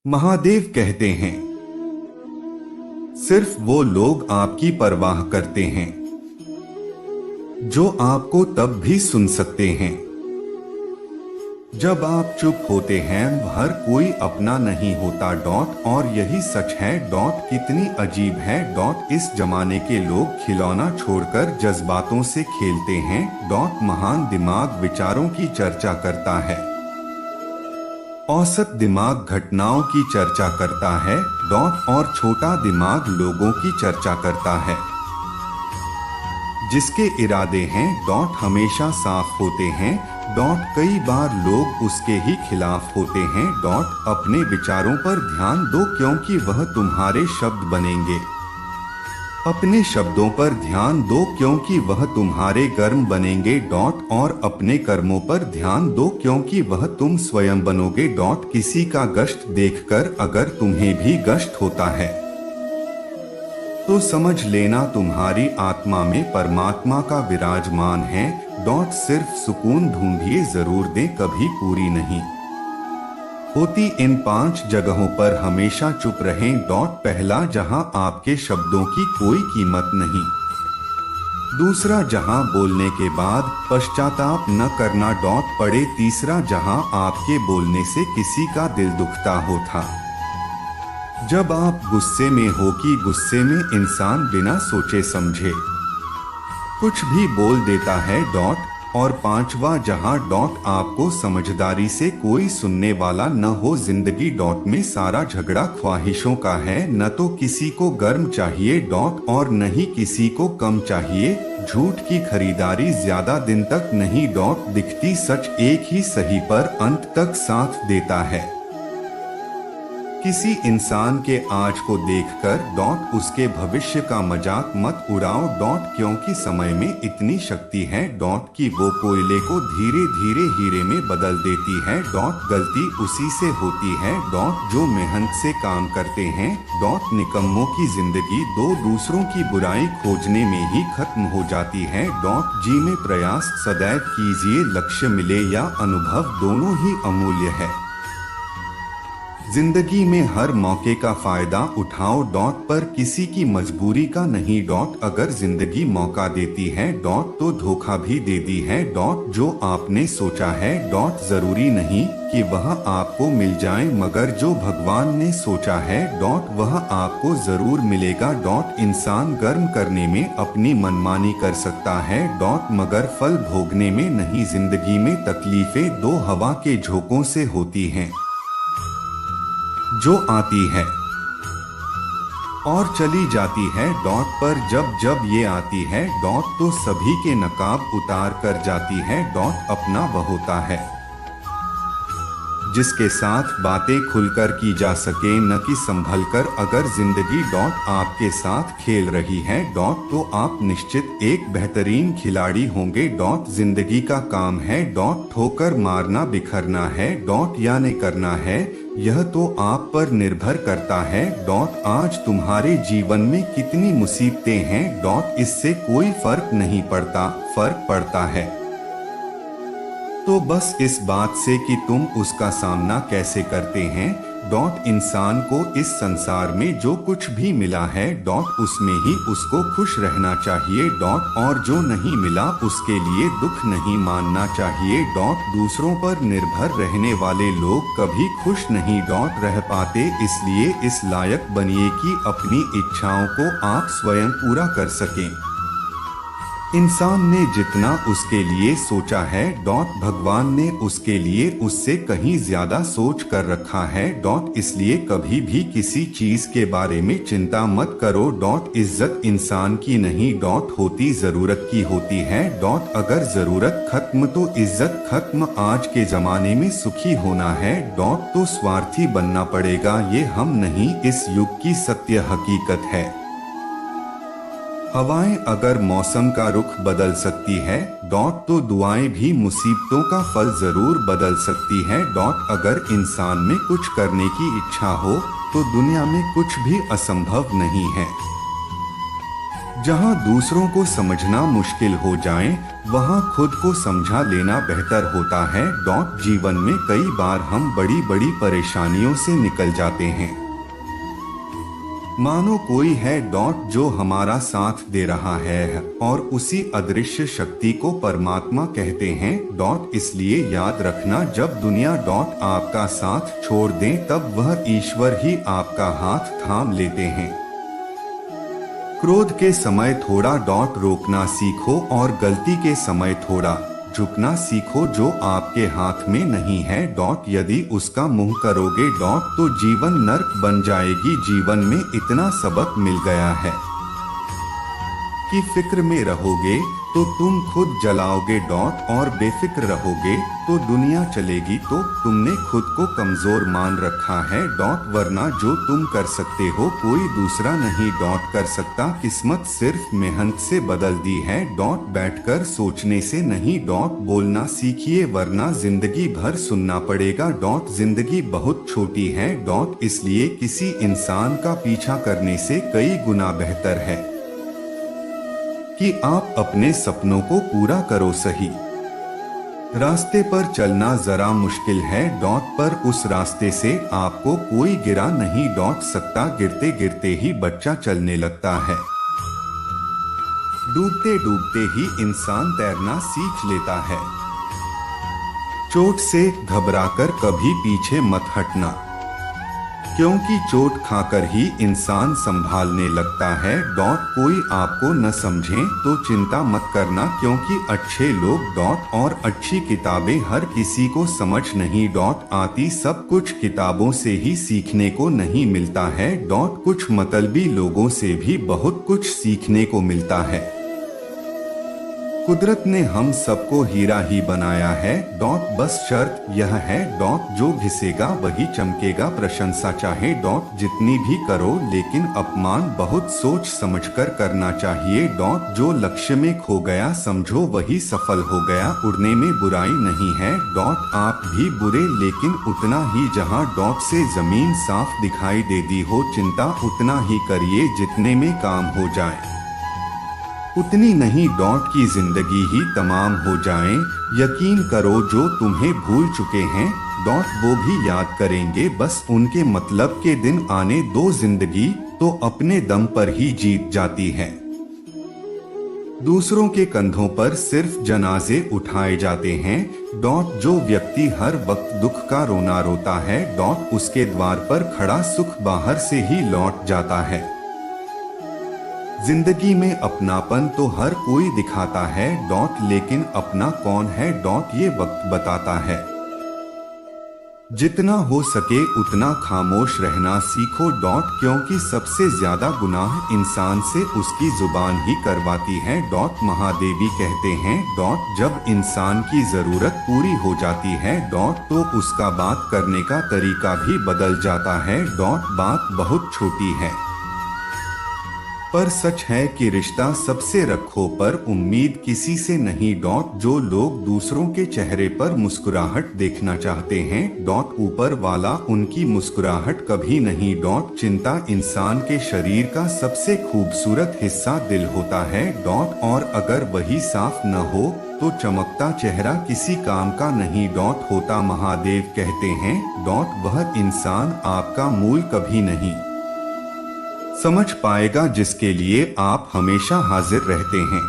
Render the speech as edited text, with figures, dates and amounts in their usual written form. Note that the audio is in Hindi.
महादेव कहते हैं, सिर्फ वो लोग आपकी परवाह करते हैं जो आपको तब भी सुन सकते हैं जब आप चुप होते हैं। हर कोई अपना नहीं होता डॉट और यही सच है डॉट। कितनी अजीब है डॉट, इस जमाने के लोग खिलौना छोड़कर जज्बातों से खेलते हैं डॉट। महान दिमाग विचारों की चर्चा करता है, औसत दिमाग घटनाओं की चर्चा करता है डॉट और छोटा दिमाग लोगों की चर्चा करता है। जिसके इरादे हैं डॉट हमेशा साफ होते हैं डॉट, कई बार लोग उसके ही खिलाफ होते हैं डॉट। अपने विचारों पर ध्यान दो क्योंकि वह तुम्हारे शब्द बनेंगे। अपने शब्दों पर ध्यान दो क्योंकि वह तुम्हारे कर्म बनेंगे डॉट और अपने कर्मों पर ध्यान दो क्योंकि वह तुम स्वयं बनोगे डॉट। किसी का कष्ट देखकर अगर तुम्हें भी कष्ट होता है तो समझ लेना तुम्हारी आत्मा में परमात्मा का विराजमान है डॉट। सिर्फ सुकून ढूंढिए, जरूर दें कभी पूरी नहीं होती। इन 5 जगहों पर हमेशा चुप रहें डॉट। पहला, जहां आपके शब्दों की कोई कीमत नहीं। दूसरा, जहां बोलने के बाद पश्चाताप न करना डॉट पड़े। तीसरा, जहां आपके बोलने से किसी का दिल दुखता हो था। जब आप गुस्से में हो कि गुस्से में इंसान बिना सोचे समझे कुछ भी बोल देता है डॉट। और 5वां, जहां डॉट आपको समझदारी से कोई सुनने वाला न हो। जिंदगी डॉट में सारा झगड़ा ख्वाहिशों का है, न तो किसी को गर्म चाहिए डॉट और न ही किसी को कम चाहिए। झूठ की खरीदारी ज्यादा दिन तक नहीं डॉट दिखती, सच एक ही सही पर अंत तक साथ देता है। किसी इंसान के आज को देखकर डॉट उसके भविष्य का मजाक मत उड़ाओ डॉट, क्योंकि समय में इतनी शक्ति है डॉट कि वो कोयले को धीरे धीरे हीरे में बदल देती है डॉट। गलती उसी से होती है डॉट जो मेहनत से काम करते हैं डॉट। निकम्मों की जिंदगी दो दूसरों की बुराई खोजने में ही खत्म हो जाती है डॉट। जी में प्रयास सदैव कीजिए, लक्ष्य मिले या अनुभव दोनों ही अमूल्य है। जिंदगी में हर मौके का फायदा उठाओ डॉट पर किसी की मजबूरी का नहीं डॉट। अगर जिंदगी मौका देती है डॉट तो धोखा भी दे दी है डॉट। जो आपने सोचा है डॉट जरूरी नहीं कि वह आपको मिल जाए, मगर जो भगवान ने सोचा है डॉट वह आपको जरूर मिलेगा डॉट। इंसान कर्म करने में अपनी मनमानी कर सकता है डॉट, मगर फल भोगने में नहीं। जिंदगी में तकलीफें दो हवा के झोंकों से होती हैं, जो आती है और चली जाती है डॉट। पर जब जब ये आती है डॉट तो सभी के नकाब उतार कर जाती है डॉट। अपना वह होता है जिसके साथ बातें खुलकर की जा सके, न कि संभल कर। अगर जिंदगी डॉट आपके साथ खेल रही है डॉट तो आप निश्चित एक बेहतरीन खिलाड़ी होंगे डॉट। जिंदगी का काम है डॉट ठोकर मारना, बिखरना है डॉट या नहीं करना है, यह तो आप पर निर्भर करता है डॉट। आज तुम्हारे जीवन में कितनी मुसीबतें हैं डॉट, इससे कोई फर्क नहीं पड़ता, फर्क पड़ता है तो बस इस बात से कि तुम उसका सामना कैसे करते हैं डॉट। इंसान को इस संसार में जो कुछ भी मिला है डॉट उसमें ही उसको खुश रहना चाहिए डॉट, और जो नहीं मिला उसके लिए दुख नहीं मानना चाहिए डॉट। दूसरों पर निर्भर रहने वाले लोग कभी खुश नहीं डॉट रह पाते, इसलिए इस लायक बनिए कि अपनी इच्छाओं को आप स्वयं पूरा कर सकें। इंसान ने जितना उसके लिए सोचा है डॉट भगवान ने उसके लिए उससे कहीं ज्यादा सोच कर रखा है डॉट। इसलिए कभी भी किसी चीज के बारे में चिंता मत करो डॉट। इज्जत इंसान की नहीं डॉट होती, जरूरत की होती है डॉट। अगर जरूरत खत्म तो इज्जत खत्म। आज के जमाने में सुखी होना है डॉट तो स्वार्थी बनना पड़ेगा, ये हम नहीं इस युग की सत्य हकीकत है। हवाएं अगर मौसम का रुख बदल सकती है डॉट तो दुआएं भी मुसीबतों का फल जरूर बदल सकती है डॉट। अगर इंसान में कुछ करने की इच्छा हो तो दुनिया में कुछ भी असंभव नहीं है। जहाँ दूसरों को समझना मुश्किल हो जाए, वहाँ खुद को समझा लेना बेहतर होता है। जीवन में कई बार हम बड़ी बड़ी परेशानियों से निकल जाते हैं। मानो कोई है जो हमारा साथ दे रहा है और उसी अदृश्य शक्ति को परमात्मा कहते हैं। इसलिए याद रखना, जब दुनिया आपका साथ छोड़ दे तब वह ईश्वर ही आपका हाथ थाम लेते हैं। क्रोध के समय थोड़ा रोकना सीखो और गलती के समय थोड़ा झुकना सीखो जो आपके हाथ में नहीं है। यदि उसका मुंह करोगे तो जीवन नर्क बन जाएगी। जीवन में इतना सबक मिल गया है कि फिक्र में रहोगे तो तुम खुद जलाओगे और बेफिक्र रहोगे तो दुनिया चलेगी। तो तुमने खुद को कमजोर मान रखा है वरना जो तुम कर सकते हो कोई दूसरा नहीं कर सकता। किस्मत सिर्फ मेहनत से बदल दी है। बैठकर सोचने से नहीं बोलना सीखिए वरना जिंदगी भर सुनना पड़ेगा। जिंदगी बहुत छोटी है इसलिए किसी इंसान का पीछा करने से कई गुना बेहतर है कि आप अपने सपनों को पूरा करो। सही रास्ते पर चलना जरा मुश्किल है पर उस रास्ते से आपको कोई गिरा नहीं सकता। गिरते गिरते ही बच्चा चलने लगता है। डूबते डूबते ही इंसान तैरना सीख लेता है। चोट से घबराकर कभी पीछे मत हटना, क्योंकि चोट खाकर ही इंसान संभालने लगता है। कोई आपको न समझे तो चिंता मत करना, क्योंकि अच्छे लोग और अच्छी किताबें हर किसी को समझ नहीं आती। सब कुछ किताबों से ही सीखने को नहीं मिलता है। कुछ मतलबी लोगों से भी बहुत कुछ सीखने को मिलता है। कुदरत ने हम सबको हीरा ही बनाया है। बस शर्त यह है जो घिसेगा वही चमकेगा। प्रशंसा चाहे जितनी भी करो, लेकिन अपमान बहुत सोच समझकर करना चाहिए। जो लक्ष्य में खो गया समझो वही सफल हो गया। उड़ने में बुराई नहीं है। आप भी बुरे लेकिन उतना ही जहां से जमीन साफ दिखाई देती हो। चिंता उतना ही करिए जितने में काम हो जाए, उतनी नहीं की जिंदगी ही तमाम हो जाए। यकीन करो जो तुम्हें भूल चुके हैं वो भी याद करेंगे। बस उनके मतलब के दिन आने दो। जिंदगी तो अपने दम पर ही जीत जाती है। दूसरों के कंधों पर सिर्फ जनाजे उठाए जाते हैं। जो व्यक्ति हर वक्त दुख का रोना रोता है उसके द्वार पर खड़ा सुख बाहर से ही लौट जाता है। जिंदगी में अपनापन तो हर कोई दिखाता है लेकिन अपना कौन है ये वक्त बताता है। जितना हो सके उतना खामोश रहना सीखो क्योंकि सबसे ज्यादा गुनाह इंसान से उसकी जुबान ही करवाती है। महादेवी कहते हैं जब इंसान की जरूरत पूरी हो जाती है तो उसका बात करने का तरीका भी बदल जाता है। बात बहुत छोटी है पर सच है कि रिश्ता सबसे रखो पर उम्मीद किसी से नहीं। जो लोग दूसरों के चेहरे पर मुस्कुराहट देखना चाहते हैं ऊपर वाला उनकी मुस्कुराहट कभी नहीं। चिंता इंसान के शरीर का सबसे खूबसूरत हिस्सा दिल होता है और अगर वही साफ न हो तो चमकता चेहरा किसी काम का नहीं होता। महादेव कहते हैं वह इंसान आपका मूल कभी नहीं समझ पाएगा जिसके लिए आप हमेशा हाजिर रहते हैं।